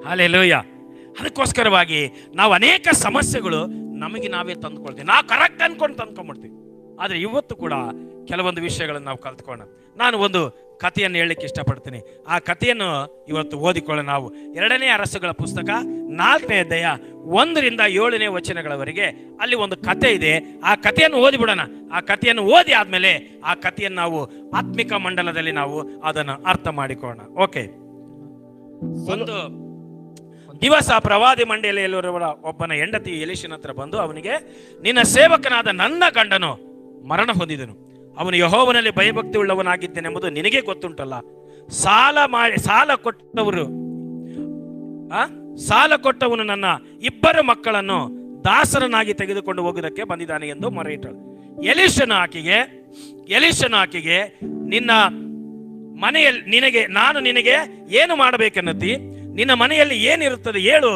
Hallelujah. ಅದಕ್ಕೋಸ್ಕರವಾಗಿ ನಾವು ಅನೇಕ ಸಮಸ್ಯೆಗಳು ನಮಗೆ ನಾವೇ ತಂದುಕೊಳ್ತೀವಿ. ನಾವು ಕರೆಕ್ಟ್ ಅನ್ಕೊಂಡು ತಂದ್ಕೊಂಡ್ಬಿಡ್ತೀವಿ. ಆದರೆ ಇವತ್ತು ಕೂಡ ಕೆಲವೊಂದು ವಿಷಯಗಳನ್ನು ನಾವು ಕಲ್ತ್ಕೊಳ್ಳೋಣ. ನಾನು ಒಂದು ಕಥೆಯನ್ನು ಹೇಳಲಿಕ್ಕೆ ಇಷ್ಟಪಡ್ತೀನಿ. ಆ ಕಥೆಯನ್ನು ಇವತ್ತು ಓದಿಕೊಳ್ಳೋಣ. ನಾವು 2ನೇ ಅರಸುಗಳ ಪುಸ್ತಕ 4ನೇ ಅಧ್ಯಾಯ 1ರಿಂದ 7ನೇ ವಚನಗಳವರೆಗೆ ಅಲ್ಲಿ ಒಂದು ಕಥೆ ಇದೆ. ಆ ಕಥೆಯನ್ನು ಓದಿಬಿಡೋಣ. ಆ ಕಥೆಯನ್ನು ಓದಿ ಆದ್ಮೇಲೆ ಆ ಕಥೆಯನ್ನು ನಾವು ಆತ್ಮಿಕ ಮಂಡಲದಲ್ಲಿ ನಾವು ಅದನ್ನು ಅರ್ಥ ಮಾಡಿಕೊಳ್ಳೋಣ. ಓಕೆ. ಒಂದು ದಿವಸ ಪ್ರವಾದಿ ಮಂಡಳಿಯಲ್ಲಿರುವ ಒಬ್ಬನ ಹೆಂಡತಿ ಎಲೀಷನ ಹತ್ರ ಬಂದು ಅವನಿಗೆ, ನಿನ್ನ ಸೇವಕನಾದ ನನ್ನ ಗಂಡನು ಮರಣ ಹೊಂದಿದನು. ಅವನು ಯೆಹೋವನಲ್ಲಿ ಭಯಭಕ್ತಿ ಉಳ್ಳವನಾಗಿದ್ದೇನೆಂಬುದು ನಿನಗೆ ಗೊತ್ತುಂಟಲ್ಲ. ಸಾಲ ಕೊಟ್ಟವನು ನನ್ನ 2 ಮಕ್ಕಳನ್ನು ದಾಸರನಾಗಿ ತೆಗೆದುಕೊಂಡು ಹೋಗುವುದಕ್ಕೆ ಬಂದಿದ್ದಾನೆ ಎಂದು ಮೊರೆ ಇಟ್ಟಳು. ಎಲೀಷನು ಆಕೆಗೆ, ನಿನ್ನ ಮನೆಯಲ್ಲಿ ನಾನು ನಿನಗೆ ಏನು ಮಾಡಬೇಕೆನ್ನುತ್ತಿ? ನಿನ್ನ ಮನೆಯಲ್ಲಿ ಏನಿರುತ್ತದೆ ಹೇಳು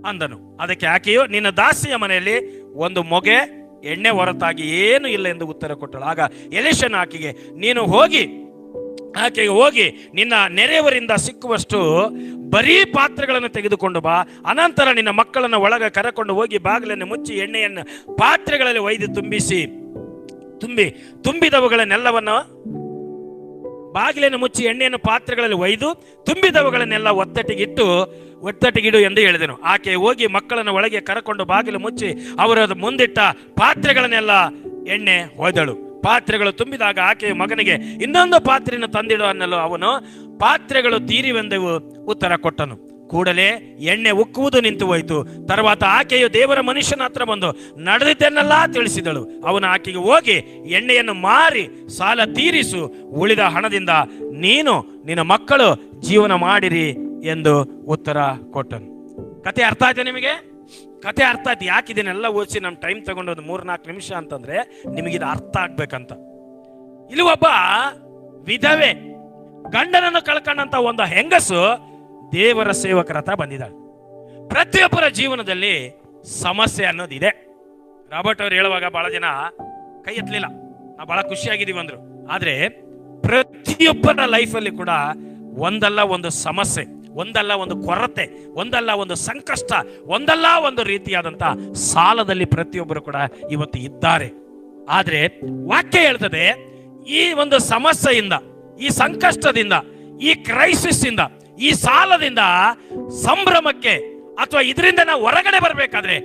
ಅಂದನು. ಅದಕ್ಕೆ ಆಕೆಯು, ನಿನ್ನ ದಾಸಿಯ ಮನೆಯಲ್ಲಿ ಒಂದು ಮೊಗೆ ಎಣ್ಣೆ ಹೊರತಾಗಿ ಏನು ಇಲ್ಲ ಎಂದು ಉತ್ತರ ಕೊಟ್ಟಳು. ಆಗ ಎಲೀಷನು ಆಕೆಗೆ ಹೋಗಿ ನಿನ್ನ ನೆರೆಯವರಿಂದ ಸಿಕ್ಕುವಷ್ಟು ಬರೀ ಪಾತ್ರೆಗಳನ್ನು ತೆಗೆದುಕೊಂಡು ಬಾ. ಅನಂತರ ನಿನ್ನ ಮಕ್ಕಳನ್ನು ಒಳಗೆ ಕರೆಕೊಂಡು ಹೋಗಿ ಬಾಗಿಲನ್ನು ಮುಚ್ಚಿ ಎಣ್ಣೆಯನ್ನು ಪಾತ್ರೆಗಳಲ್ಲಿ ಒಯ್ದು ತುಂಬಿದವುಗಳನ್ನೆಲ್ಲವನ್ನು ಬಾಗಿಲನ್ನು ಮುಚ್ಚಿ ಎಣ್ಣೆಯನ್ನು ಪಾತ್ರೆಗಳಲ್ಲಿ ಒಯ್ದು ತುಂಬಿದವುಗಳನ್ನೆಲ್ಲ ಒತ್ತಟ್ಟಿಗಿಡು ಎಂದು ಹೇಳಿದನು. ಆಕೆ ಹೋಗಿ ಮಕ್ಕಳನ್ನು ಒಳಗೆ ಕರೆಕೊಂಡು ಬಾಗಿಲು ಮುಚ್ಚಿ ಅವರ ಮುಂದಿಟ್ಟ ಪಾತ್ರೆಗಳನ್ನೆಲ್ಲ ಎಣ್ಣೆ ಒಯ್ದಳು. ಪಾತ್ರೆಗಳು ತುಂಬಿದಾಗ ಆಕೆಯ ಮಗನಿಗೆ ಇನ್ನೊಂದು ಪಾತ್ರೆಯನ್ನು ತಂದಿಡು ಅನ್ನಲು ಅವನು, ಪಾತ್ರೆಗಳು ತೀರಿವೆಂದೆವು ಉತ್ತರ ಕೊಟ್ಟನು. ಕೂಡಲೇ ಎಣ್ಣೆ ಉಕ್ಕುವುದು ನಿಂತು ಹೋಯಿತು. తర్వాత ಆಕೆಯು ದೇವರ ಮನುಷ್ಯನ ಹತ್ರ ಬಂದು ನಡೆದಿದ್ದನ್ನೆಲ್ಲ ತಿಳಿಸಿದಳು. ಅವನು ಆಕೆಗೆ, ಹೋಗಿ ಎಣ್ಣೆಯನ್ನು ಮಾರಿ ಸಾಲ ತೀರಿಸು, ಉಳಿದ ಹಣದಿಂದ ನೀನು ನಿನ್ನ ಮಕ್ಕಳು ಜೀವನ ಮಾಡಿರಿ ಎಂದು ಉತ್ತರ ಕೊಟ್ಟನು. ಕತೆ ಅರ್ಥ ಆಯ್ತಾ ನಿಮಗೆ? ಕತೆ ಅರ್ಥ ಆಯ್ತು. ಯಾಕೆ ಇದನ್ನೆಲ್ಲ ಓದಿಸಿ ನಮ್ಮ ಟೈಮ್ ತಗೊಂಡು ಒಂದು 3-4 ನಿಮಿಷ ಅಂತಂದ್ರೆ ನಿಮಗಿದು ಅರ್ಥ ಆಗ್ಬೇಕಂತ. ಇಲ್ಲಿ ಒಬ್ಬ ವಿಧವೆ ಗಂಡನನ್ನು ಕಳ್ಕೊಂಡಂತ ಒಂದು ಹೆಂಗಸು ದೇವರ ಸೇವಕರ ಹತ್ರ ಬಂದಿದ್ದಾಳೆ. ಪ್ರತಿಯೊಬ್ಬರ ಜೀವನದಲ್ಲಿ ಸಮಸ್ಯೆ ಅನ್ನೋದಿದೆ. ರಾಬರ್ಟ್ ಅವರು ಹೇಳುವಾಗ ಬಹಳ ಜನ ಕೈ ಎತ್ತಲಿಲ್ಲ, ನಾವು ಬಹಳ ಖುಷಿಯಾಗಿದ್ದೀವಿ ಅಂದ್ರು. ಆದ್ರೆ ಪ್ರತಿಯೊಬ್ಬರ ಲೈಫಲ್ಲಿ ಕೂಡ ಒಂದಲ್ಲ ಒಂದು ಸಮಸ್ಯೆ, ಒಂದಲ್ಲ ಒಂದು ಕೊರತೆ, ಒಂದಲ್ಲ ಒಂದು ಸಂಕಷ್ಟ, ಒಂದಲ್ಲ ಒಂದು ರೀತಿಯಾದಂತ ಸಾಲದಲ್ಲಿ ಪ್ರತಿಯೊಬ್ಬರು ಕೂಡ ಇವತ್ತು ಇದ್ದಾರೆ. ಆದ್ರೆ ವಾಕ್ಯ ಹೇಳ್ತದೆ, ಈ ಒಂದು ಸಮಸ್ಯೆಯಿಂದ, ಈ ಸಂಕಷ್ಟದಿಂದ, ಈ ಕ್ರೈಸಿಸ್ ಇಂದ, ಈ ಸಾಲದಿಂದ ಸಂಭ್ರಮಕ್ಕೆ ಅಥವಾ ಇದರಿಂದ ನಾವು ಹೊರಗಡೆ ಬರಬೇಕಾದ್ರೆ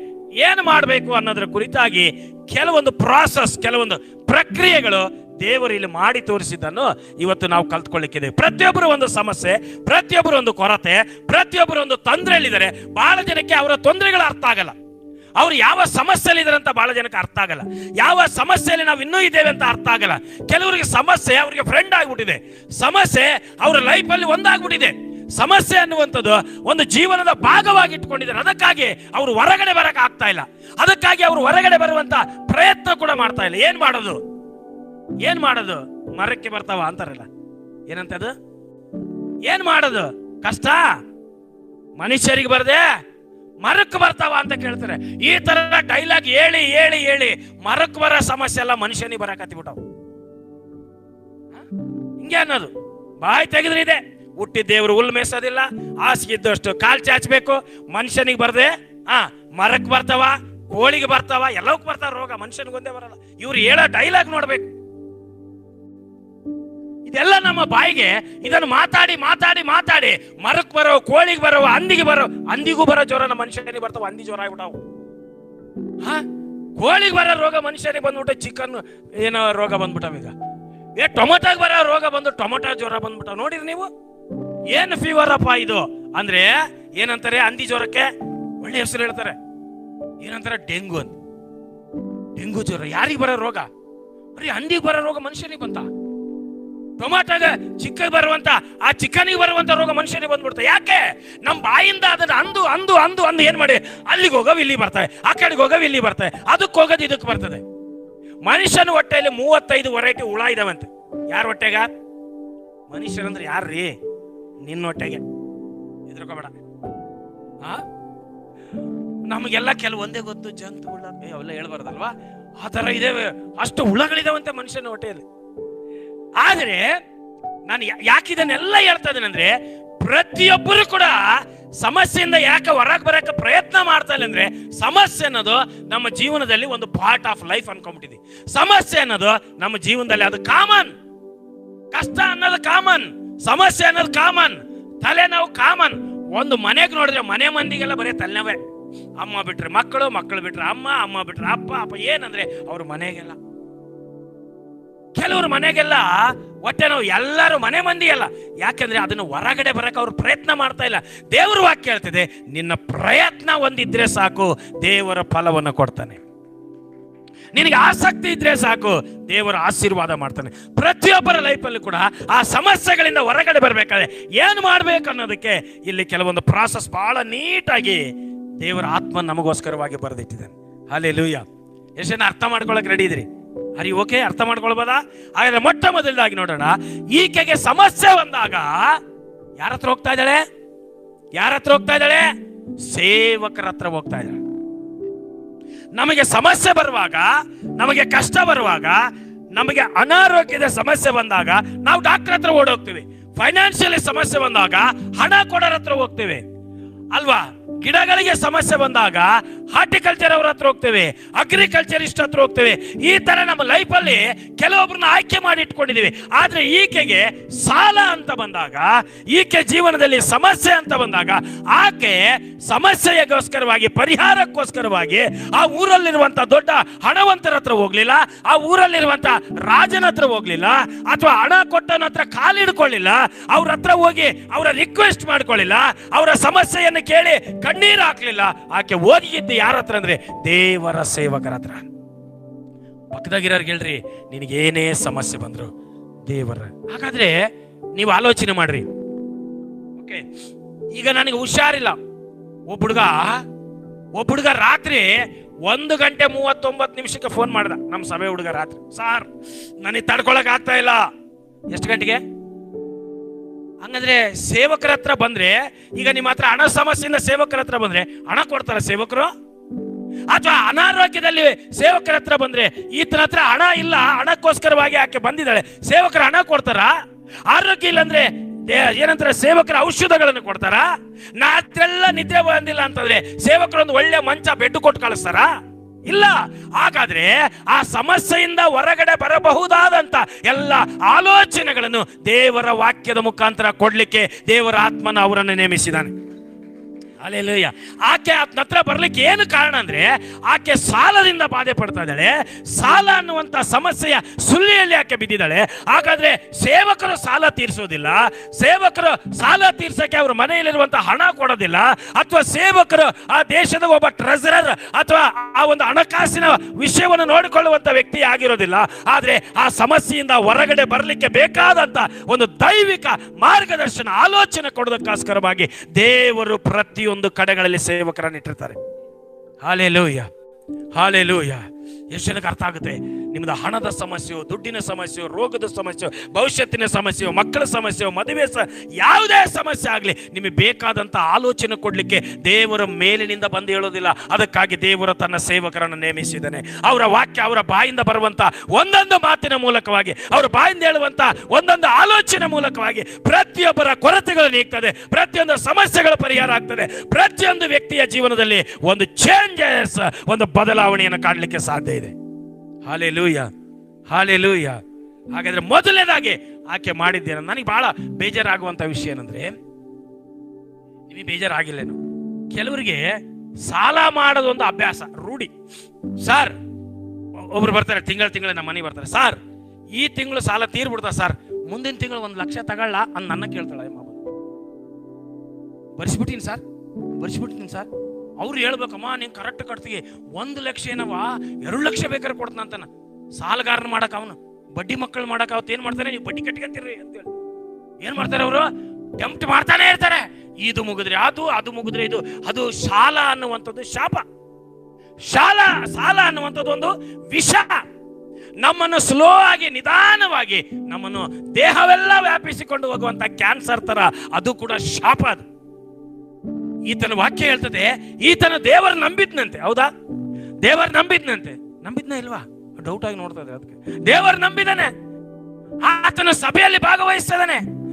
ಏನು ಮಾಡಬೇಕು ಅನ್ನೋದ್ರ ಕುರಿತಾಗಿ ಕೆಲವೊಂದು ಪ್ರಾಸೆಸ್, ಕೆಲವೊಂದು ಪ್ರಕ್ರಿಯೆಗಳು ದೇವರು ಇಲ್ಲಿ ಮಾಡಿ ತೋರಿಸಿದ್ದನ್ನು ಇವತ್ತು ನಾವು ಕಲ್ತ್ಕೊಳ್ಳಿಕ್ಕಿದೆ. ಪ್ರತಿಯೊಬ್ಬರು ಒಂದು ಸಮಸ್ಯೆ, ಪ್ರತಿಯೊಬ್ಬರು ಒಂದು ಕೊರತೆ, ಪ್ರತಿಯೊಬ್ಬರು ಒಂದು ತೊಂದರೆಯಲ್ಲಿದ್ದಾರೆ. ಬಹಳ ಜನಕ್ಕೆ ಅವರ ತೊಂದರೆಗಳು ಅರ್ಥ ಆಗಲ್ಲ. ಅವ್ರು ಯಾವ ಸಮಸ್ಯೆಯಲ್ಲಿ ಇದಾರೆ ಅಂತ ಬಹಳ ಜನಕ್ಕೆ ಅರ್ಥ ಆಗಲ್ಲ. ಯಾವ ಸಮಸ್ಯೆಯಲ್ಲಿ ನಾವು ಇನ್ನೂ ಇದ್ದೇವೆ ಅಂತ ಅರ್ಥ ಆಗಲ್ಲ. ಕೆಲವರಿಗೆ ಸಮಸ್ಯೆ ಅವರಿಗೆ ಫ್ರೆಂಡ್ ಆಗ್ಬಿಟ್ಟಿದೆ. ಸಮಸ್ಯೆ ಅವರ ಲೈಫಲ್ಲಿ ಒಂದಾಗ್ಬಿಟ್ಟಿದೆ. ಸಮಸ್ಯೆ ಅನ್ನುವಂಥದ್ದು ಒಂದು ಜೀವನದ ಭಾಗವಾಗಿ ಇಟ್ಕೊಂಡಿದ್ದಾರೆ. ಅದಕ್ಕಾಗಿ ಅವರು ಹೊರಗಡೆ ಬರಕ್ ಆಗ್ತಾ ಇಲ್ಲ. ಅದಕ್ಕಾಗಿ ಅವರು ಹೊರಗಡೆ ಬರುವಂತ ಪ್ರಯತ್ನ ಕೂಡ ಮಾಡ್ತಾ ಇಲ್ಲ. ಏನ್ ಮಾಡೋದು? ಮರಕ್ಕೆ ಬರ್ತಾವ ಅಂತಾರಲ್ಲ, ಏನಂತದು? ಏನ್ ಮಾಡೋದು? ಕಷ್ಟ ಮನುಷ್ಯರಿಗೆ ಬರದೆ ಮರಕ್ಕೆ ಬರ್ತಾವ ಅಂತ ಕೇಳ್ತಾರೆ. ಈ ತರ ಡೈಲಾಗ್ ಹೇಳಿ ಹೇಳಿ ಹೇಳಿ ಮರಕ್ಕೆ ಬರೋ ಸಮಸ್ಯೆ ಎಲ್ಲ ಮನುಷ್ಯನಿಗೆ ಬರಕತ್ತಿಬಿಟ್ಟವು. ಹಿಂಗೆ ಅನ್ನೋದು ಬಾಯಿ ತೆಗೆದ್ರೆ ಇದೆ. ಹುಟ್ಟಿದ ದೇವರು ಹುಲ್ ಮೇಸೋದಿಲ್ಲ, ಹಾಸಿಗಿದ್ದಷ್ಟು ಕಾಲ್ ಚಾಚಬೇಕು. ಮನುಷ್ಯನಿಗೆ ಬರದೆ ಮರಕ್ಕೆ ಬರ್ತಾವ, ಕೋಳಿಗೆ ಬರ್ತಾವ, ಎಲ್ಲವಕ್ಕೂ ಬರ್ತಾವ ರೋಗ, ಮನುಷ್ಯನಿಗೊಂದೇ ಬರಲ್ಲ. ಇವ್ರು ಹೇಳೋ ಡೈಲಾಗ್ ನೋಡ್ಬೇಕು. ಇದೆಲ್ಲ ನಮ್ಮ ಬಾಯಿಗೆ ಇದನ್ನು ಮಾತಾಡಿ ಮಾತಾಡಿ ಮಾತಾಡಿ ಮರಕ್ಕೆ ಬರೋ, ಕೋಳಿಗೆ ಬರೋ, ಹಂದಿಗೂ ಬರೋ ಜ್ವರ ನಮ್ಮ ಮನುಷ್ಯನಿಗೆ ಬರ್ತಾವ. ಹಂದಿ ಜ್ವರ ಆಗ್ಬಿಟ್ಟವು. ಕೋಳಿಗೆ ಬರೋ ರೋಗ ಮನುಷ್ಯನಿಗೆ ಬಂದ್ಬಿಟ್ಟು, ಚಿಕನ್ ಏನೋ ರೋಗ ಬಂದ್ಬಿಟ್ಟವ. ಈಗ ಟೊಮೊಟೋಗೆ ಬರೋ ರೋಗ ಬಂದು ಟೊಮೊಟೊ ಜ್ವರ ಬಂದ್ಬಿಟ್ಟ. ನೋಡಿರಿ ನೀವು, ಏನು ಫೀವರ್ ಅಪ್ಪ ಇದು ಅಂದ್ರೆ ಏನಂತಾರೆ? ಹಂದಿ ಜ್ವರಕ್ಕೆ ಒಳ್ಳೆ ಹೆಸರು ಹೇಳ್ತಾರೆ. ಏನಂತಾರೆ? ಡೆಂಗು ಅಂತ. ಡೆಂಗು ಜ್ವರ ಯಾರಿಗೆ ಬರೋ ರೋಗ? ಬರೀ ಹಂದಿಗೆ ಬರೋ ರೋಗ ಮನುಷ್ಯನಿಗೆ ಬಂತ. ಟೊಮಾಟೋಗೆ ಚಿಕ್ಕ ಬರುವಂತ, ಆ ಚಿಕನಿಗೆ ಬರುವಂತ ರೋಗ ಮನುಷ್ಯನಿಗೆ ಬಂದ್ಬಿಡ್ತಾರೆ. ಯಾಕೆ? ನಮ್ಮ ಬಾಯಿಂದ ಅದನ್ನ ಅಂದು ಅಂದು ಅಂದು ಅಂದು ಏನ್ ಮಾಡಿ ಅಲ್ಲಿಗೆ ಹೋಗೋ ಇಲ್ಲಿ ಬರ್ತವೆ, ಆ ಕಡೆಗೆ ಹೋಗೋ ಇಲ್ಲಿ ಬರ್ತವೆ, ಅದಕ್ಕೆ ಹೋಗೋದು ಇದಕ್ಕೆ ಬರ್ತದೆ. ಮನುಷ್ಯನ ಹೊಟ್ಟೆಯಲ್ಲಿ 35 ವೆರೈಟಿ ಹುಳ ಇದಾವಂತೆ. ಯಾರ ಹೊಟ್ಟೆಗ? ಮನುಷ್ಯರಂದ್ರೆ ಯಾರ್ರೀ? ನಿನ್ನ ಹೊಟ್ಟೆಗೆ. ಹೆದರ್ಕೋಬೇಡ. ನಮಗೆಲ್ಲ ಕೆಲವೊಂದೇ ಗೊತ್ತು, ಜಂತು ಹುಳ ಅವೆಲ್ಲ ಹೇಳ್ಬಾರ್ದಲ್ವಾ? ಆ ತರ ಇದೇವೆ, ಅಷ್ಟು ಹುಳಗಳಿದಾವಂತೆ ಮನುಷ್ಯನ ಹೊಟ್ಟೆಯಲ್ಲಿ. ಆದ್ರೆ ನಾನು ಯಾಕಿದನ್ನೆಲ್ಲ ಹೇಳ್ತಾ ಇದ್ದೇನೆ ಅಂದ್ರೆ, ಪ್ರತಿಯೊಬ್ಬರು ಕೂಡ ಸಮಸ್ಯೆಯಿಂದ ಯಾಕೆ ಹೊರಗೆ ಬರಕ್ಕೆ ಪ್ರಯತ್ನ ಮಾಡ್ತಾ ಇಲ್ಲ ಅಂದ್ರೆ, ಸಮಸ್ಯೆ ಅನ್ನೋದು ನಮ್ಮ ಜೀವನದಲ್ಲಿ ಒಂದು ಪಾರ್ಟ್ ಆಫ್ ಲೈಫ್ ಅನ್ಕೊಂಡ್ಬಿಟ್ಟಿದೆ. ಸಮಸ್ಯೆ ಅನ್ನೋದು ನಮ್ಮ ಜೀವನದಲ್ಲಿ ಅದು ಕಾಮನ್. ಕಷ್ಟ ಅನ್ನೋದು ಕಾಮನ್, ಸಮಸ್ಯೆ ಅನ್ನೋದು ಕಾಮನ್, ತಲೆನೋವು ಕಾಮನ್. ಒಂದು ಮನೆಗೆ ನೋಡಿದ್ರೆ ಮನೆ ಮಂದಿಗೆಲ್ಲ ಬರೀ ತಲೆನೋವೇ. ಅಮ್ಮ ಬಿಟ್ರೆ ಮಕ್ಕಳು, ಮಕ್ಕಳು ಬಿಟ್ರೆ ಅಮ್ಮ, ಅಮ್ಮ ಬಿಟ್ರೆ ಅಪ್ಪ, ಅಪ್ಪ ಏನಂದ್ರೆ ಅವ್ರ ಮನೆಗೆಲ್ಲ, ಕೆಲವರು ಮನೆಗೆಲ್ಲ ಹೊಟ್ಟೆ ನೋವು, ಎಲ್ಲರೂ ಮನೆ ಮಂದಿ ಅಲ್ಲ. ಯಾಕಂದ್ರೆ ಅದನ್ನು ಹೊರಗಡೆ ಬರಕ್ಕೆ ಅವ್ರು ಪ್ರಯತ್ನ ಮಾಡ್ತಾ ಇಲ್ಲ. ದೇವರ ವಾಕ್ಯ ಹೇಳ್ತಿದೆ, ನಿನ್ನ ಪ್ರಯತ್ನ ಒಂದಿದ್ರೆ ಸಾಕು, ದೇವರ ಫಲವನ್ನು ಕೊಡ್ತಾನೆ. ನಿನಗೆ ಆಸಕ್ತಿ ಇದ್ರೆ ಸಾಕು, ದೇವರ ಆಶೀರ್ವಾದ ಮಾಡ್ತಾನೆ. ಪ್ರತಿಯೊಬ್ಬರ ಲೈಫಲ್ಲಿ ಕೂಡ ಆ ಸಮಸ್ಯೆಗಳಿಂದ ಹೊರಗಡೆ ಬರ್ಬೇಕಾದ್ರೆ ಏನು ಮಾಡ್ಬೇಕು ಅನ್ನೋದಕ್ಕೆ ಇಲ್ಲಿ ಕೆಲವೊಂದು ಪ್ರಾಸೆಸ್ ಬಹಳ ನೀಟಾಗಿ ದೇವರ ಆತ್ಮ ನಮಗೋಸ್ಕರವಾಗಿ ಬರೆದಿಟ್ಟಿದ್ದಾನೆ. ಹಲ್ಲೆಲೂಯಾ. ಎಷ್ಟು ಜನ ಅರ್ಥ ಮಾಡ್ಕೊಳಕ್ ರೆಡಿ ಇದ್ರಿ? ಅರಿ ಓಕೆ, ಅರ್ಥ ಮಾಡ್ಕೊಳ್ಬೋದಾ? ಹಾಗಾದ್ರೆ ಮೊಟ್ಟ ಮೊದಲದಾಗಿ ನೋಡೋಣ, ಈಕೆಗೆ ಸಮಸ್ಯೆ ಬಂದಾಗ ಯಾರ ಹತ್ರ ಹೋಗ್ತಾ ಇದ್ದಾಳೆ? ಯಾರ ಹತ್ರ ಹೋಗ್ತಾ ಇದ್ದಾಳೆ? ಸೇವಕರ ಹತ್ರ ಹೋಗ್ತಾ ಇದ್ದಾಳೆ. ನಮಗೆ ಸಮಸ್ಯೆ ಬರುವಾಗ, ನಮಗೆ ಕಷ್ಟ ಬರುವಾಗ, ನಮಗೆ ಅನಾರೋಗ್ಯದ ಸಮಸ್ಯೆ ಬಂದಾಗ ನಾವು ಡಾಕ್ಟರ್ ಹತ್ರ ಓಡೋಗ್ತೀವಿ. ಫೈನಾನ್ಷಿಯಲಿ ಸಮಸ್ಯೆ ಬಂದಾಗ ಹಣ ಕೊಡೋರ ಹತ್ರ ಹೋಗ್ತೀವಿ ಅಲ್ವಾ? ಗಿಡಗಳಿಗೆ ಸಮಸ್ಯೆ ಬಂದಾಗ ಹಾರ್ಟಿಕಲ್ಚರ್ ಅವ್ರ ಹತ್ರ ಹೋಗ್ತೇವೆ, ಅಗ್ರಿಕಲ್ಚರಿಸ್ಟ್ ಹತ್ರ ಹೋಗ್ತೇವೆ. ಈ ತರ ನಮ್ಮ ಲೈಫಲ್ಲಿ ಕೆಲವೊಬ್ಬರನ್ನ ಆಯ್ಕೆ ಮಾಡಿ ಇಟ್ಕೊಂಡಿದೀವಿ. ಆದ್ರೆ ಈಕೆಗೆ ಸಾಲ ಅಂತ ಬಂದಾಗ, ಈಕೆ ಜೀವನದಲ್ಲಿ ಸಮಸ್ಯೆ ಅಂತ ಬಂದಾಗ, ಆಕೆ ಸಮಸ್ಯೆಗೋಸ್ಕರವಾಗಿ, ಪರಿಹಾರಕ್ಕೋಸ್ಕರವಾಗಿ ಆ ಊರಲ್ಲಿರುವಂತ ದೊಡ್ಡ ಹಣವಂತರ ಹತ್ರ ಹೋಗ್ಲಿಲ್ಲ, ಆ ಊರಲ್ಲಿರುವಂತ ರಾಜನ ಹತ್ರ ಹೋಗ್ಲಿಲ್ಲ, ಅಥವಾ ಹಣ ಕೊಟ್ಟನ ಹತ್ರ ಕಾಲಿಡ್ಕೊಳ್ಳಿಲ್ಲ, ಅವ್ರ ಹತ್ರ ಹೋಗಿ ಅವರ ರಿಕ್ವೆಸ್ಟ್ ಮಾಡ್ಕೊಳ್ಳಿಲ್ಲ, ಅವರ ಸಮಸ್ಯೆಯನ್ನು ಕೇಳಿ ಕಣ್ಣೀರು ಹಾಕ್ಲಿಲ್ಲ. ಆಕೆ ಓದಿದ್ದು ಯಾರ ಹತ್ರ ಅಂದ್ರೆ ದೇವರ ಸೇವಕರ ಹತ್ರ. ಪಕ್ಕದಾಗಿರೋರ್ಗೆ ಹೇಳ್ರಿ, ನಿನಗೇನೇ ಸಮಸ್ಯೆ ಬಂದ್ರು ದೇವರ. ಹಾಗಾದ್ರೆ ನೀವು ಆಲೋಚನೆ ಮಾಡ್ರಿ, ಓಕೆ, ಈಗ ನನಗೆ ಹುಷಾರಿಲ್ಲ. ಒಬ್ಬ ಹುಡುಗ ರಾತ್ರಿ 1:39 ಫೋನ್ ಮಾಡ್ದ ನಮ್ಮ ಸಭೆ ಹುಡುಗ. ರಾತ್ರಿ, ಸಾರ್ ನನಗೆ ತಡ್ಕೊಳಕ್ ಆಗ್ತಾ ಇಲ್ಲ. ಎಷ್ಟು ಗಂಟೆಗೆ? ಹಂಗಂದ್ರೆ ಸೇವಕರ ಹತ್ರ ಬಂದ್ರೆ, ಈಗ ನಿಮ್ಮ ಹತ್ರ ಹಣ ಸಮಸ್ಯೆಯಿಂದ ಸೇವಕರ ಹತ್ರ ಬಂದ್ರೆ ಹಣ ಕೊಡ್ತಾರ ಸೇವಕರು? ಅಥವಾ ಅನಾರೋಗ್ಯದಲ್ಲಿ ಸೇವಕರ ಹತ್ರ ಬಂದ್ರೆ, ಈತನ ಹತ್ರ ಹಣ ಇಲ್ಲ, ಹಣಕ್ಕೋಸ್ಕರವಾಗಿ ಆಕೆ ಬಂದಿದ್ದಾಳೆ, ಸೇವಕರ ಹಣ ಕೊಡ್ತಾರ? ಆರೋಗ್ಯ ಇಲ್ಲಂದ್ರೆ ಏನಂತಾರೆ, ಸೇವಕರ ಔಷಧಗಳನ್ನು ಕೊಡ್ತಾರ? ರಾತ್ರೆಲ್ಲ ನಿದ್ದೆ ಬಂದಿಲ್ಲ ಅಂತಂದ್ರೆ ಸೇವಕರೊಂದು ಒಳ್ಳೆ ಮಂಚ, ಬೆಡ್ ಕೊಟ್ಟು ಕಳಿಸ್ತಾರ? ಇಲ್ಲ. ಹಾಗಾದ್ರೆ ಆ ಸಮಸ್ಯೆಯಿಂದ ಹೊರಗಡೆ ಬರಬಹುದಾದಂತ ಎಲ್ಲ ಆಲೋಚನೆಗಳನ್ನು ದೇವರ ವಾಕ್ಯದ ಮುಖಾಂತರ ಕೊಡ್ಲಿಕ್ಕೆ ದೇವರ ಆತ್ಮನ ಅವರನ್ನು ನೇಮಿಸಿದ್ದಾನೆ. ಹಲ್ಲೆಲೂಯಾ. ಆಕೆ ಆತನ ಹತ್ರ ಬರ್ಲಿಕ್ಕೆ ಏನು ಕಾರಣ ಅಂದ್ರೆ, ಆಕೆ ಸಾಲದಿಂದ ಬಾಧೆ ಪಡ್ತಾ ಇದ್ದಾಳೆ. ಸಾಲ ಅನ್ನುವಂತ ಸಮಸ್ಯೆಯ ಸುಳ್ಳಿಯಲ್ಲಿ ಆಕೆ ಬಿದ್ದಿದ್ದಾಳೆ. ಹಾಗಾದ್ರೆ ಸೇವಕರು ಸಾಲ ತೀರಿಸೋದಿಲ್ಲ, ಸೇವಕರು ಸಾಲ ತೀರ್ಸಕ್ಕೆ ಅವ್ರ ಮನೆಯಲ್ಲಿರುವಂತಹ ಹಣ ಕೊಡೋದಿಲ್ಲ, ಅಥವಾ ಸೇವಕರು ಆ ದೇಶದ ಒಬ್ಬ ಟ್ರೆಸರರ್ ಅಥವಾ ಆ ಒಂದು ಹಣಕಾಸಿನ ವಿಷಯವನ್ನು ನೋಡಿಕೊಳ್ಳುವಂತ ವ್ಯಕ್ತಿ ಆಗಿರೋದಿಲ್ಲ. ಆದ್ರೆ ಆ ಸಮಸ್ಯೆಯಿಂದ ಹೊರಗಡೆ ಬರಲಿಕ್ಕೆ ಬೇಕಾದಂತ ಒಂದು ದೈವಿಕ ಮಾರ್ಗದರ್ಶನ, ಆಲೋಚನೆ ಕೊಡೋದಕ್ಕೋಸ್ಕರವಾಗಿ ದೇವರು ಪ್ರತಿಯೊಂದು ಕಡೆಗಳಲ್ಲಿ ಸೇವಕರನ್ನು ಇಟ್ಟಿರ್ತಾರೆ. Hallelujah, hallelujah. ಎಷ್ಟು ಜನಕ್ಕೆ ಅರ್ಥ ಆಗುತ್ತೆ? ನಿಮ್ದು ಹಣದ ಸಮಸ್ಯೆಯೋ, ದುಡ್ಡಿನ ಸಮಸ್ಯೆಯೋ, ರೋಗದ ಸಮಸ್ಯೆಯೋ, ಭವಿಷ್ಯತ್ತಿನ ಸಮಸ್ಯೆಯೋ, ಮಕ್ಕಳ ಸಮಸ್ಯೆಯೋ, ಮದುವೆ ಯಾವುದೇ ಸಮಸ್ಯೆ ಆಗಲಿ, ನಿಮಗೆ ಬೇಕಾದಂತ ಆಲೋಚನೆ ಕೊಡ್ಲಿಕ್ಕೆ ದೇವರ ಮೇಲಿನಿಂದ ಬಂದು ಹೇಳೋದಿಲ್ಲ. ಅದಕ್ಕಾಗಿ ದೇವರು ತನ್ನ ಸೇವಕರನ್ನು ನೇಮಿಸಿದ್ದಾನೆ. ಅವರ ವಾಕ್ಯ, ಅವರ ಬಾಯಿಂದ ಬರುವಂತ ಒಂದೊಂದು ಮಾತಿನ ಮೂಲಕವಾಗಿ, ಅವರ ಬಾಯಿಂದ ಹೇಳುವಂತ ಒಂದೊಂದು ಆಲೋಚನೆ ಮೂಲಕವಾಗಿ ಪ್ರತಿಯೊಬ್ಬರ ಕೊರತೆಗಳು ನೀಗ್ತದೆ, ಪ್ರತಿಯೊಂದು ಸಮಸ್ಯೆಗಳ ಪರಿಹಾರ ಆಗ್ತದೆ, ಪ್ರತಿಯೊಂದು ವ್ಯಕ್ತಿಯ ಜೀವನದಲ್ಲಿ ಒಂದು ಚೇಂಜಸ್, ಒಂದು ಬದಲಾವಣೆಯನ್ನು ಕಾಣಲಿಕ್ಕೆ ಸಾಧ್ಯ ಇದೆ. Hallelujah, hallelujah. ಹಾಗಾದ್ರೆ ಮೊದಲನೇದಾಗಿ ಆಕೆ ಮಾಡಿದ್ದೇನೆ. ನನಗೆ ಬಹಳ ಬೇಜಾರಾಗುವಂತ ವಿಷಯ ಏನಂದ್ರೆ, ನಿಮಗೆ ಬೇಜಾರಾಗಿಲ್ಲೇನು? ಕೆಲವರಿಗೆ ಸಾಲ ಮಾಡೋದು ಒಂದು ಅಭ್ಯಾಸ, ರೂಢಿ. ಸರ್, ಒಬ್ರು ಬರ್ತಾರೆ, ತಿಂಗಳ ನಮ್ಮ ಮನೆಗೆ ಬರ್ತಾರೆ, ಸರ್ ಈ ತಿಂಗಳು ಸಾಲ ತೀರ್ಬಿಡ್ತಾ ಸರ್, ಮುಂದಿನ ತಿಂಗಳು 1 ಲಕ್ಷ ತಗೊಳ್ಳ ಅಂತ ನನ್ನ ಕೇಳ್ತಾಳೆ. ಬರ್ಸ್ಬಿಟ್ಟಿನಿ ಸರ್. ಅವ್ರು ಹೇಳ್ಬೇಕಮ್ಮ, ನೀನ್ ಕರೆಕ್ಟ್ ಕಟ್ತೀವಿ, 1 ಲಕ್ಷ ಏನವ, 2 ಲಕ್ಷ ಬೇಕಾದ್ರೆ ಕೊಡ್ತಾನ ಅಂತಾನ. ಸಾಲಗಾರನ ಮಾಡಕ್, ಅವನು ಬಡ್ಡಿ ಮಕ್ಕಳು ಮಾಡಕ್, ಅವತ್ತು ಏನ್ ಮಾಡ್ತಾನೆ, ನೀವು ಬಡ್ಡಿ ಕಟ್ಕೊಂತೀರಿ ಅಂತೇಳಿ ಏನ್ ಮಾಡ್ತಾರೆ ಅವರು? ಟೆಂಪ್ಟ್ ಮಾಡ್ತಾನೆ ಇರ್ತಾರೆ. ಇದು ಮುಗಿದ್ರೆ ಅದು ಮುಗಿದ್ರೆ ಇದು. ಅದು ಸಾಲ ಅನ್ನುವಂಥದ್ದು ಶಾಪ. ಸಾಲ ಅನ್ನುವಂಥದ್ದು ಒಂದು ವಿಷ. ನಮ್ಮನ್ನು ಸ್ಲೋ ಆಗಿ, ನಿಧಾನವಾಗಿ ನಮ್ಮನ್ನು ದೇಹವೆಲ್ಲ ವ್ಯಾಪಿಸಿಕೊಂಡು ಹೋಗುವಂತ ಕ್ಯಾನ್ಸರ್ ತರ ಅದು ಕೂಡ ಶಾಪ. ಅದು ಈತನ ವಾಕ್ಯ ಹೇಳ್ತದೆ, ಈತನ ದೇವರು ನಂಬಿದ್ನಂತೆ. ಹೌದಾ? ದೇವರು ನಂಬಿದ್ನ ಇಲ್ವಾ? ಡೌಟ್ ಆಗಿ ನೋಡ್ತಾ ಇದೆ. ಅದಕ್ಕೆ ದೇವರು ನಂಬಿದಾನೆ, ಆತನ ಸಭೆಯಲ್ಲಿ ಭಾಗವಹಿಸ್ತಾ ಇದ್ದಾನೆ,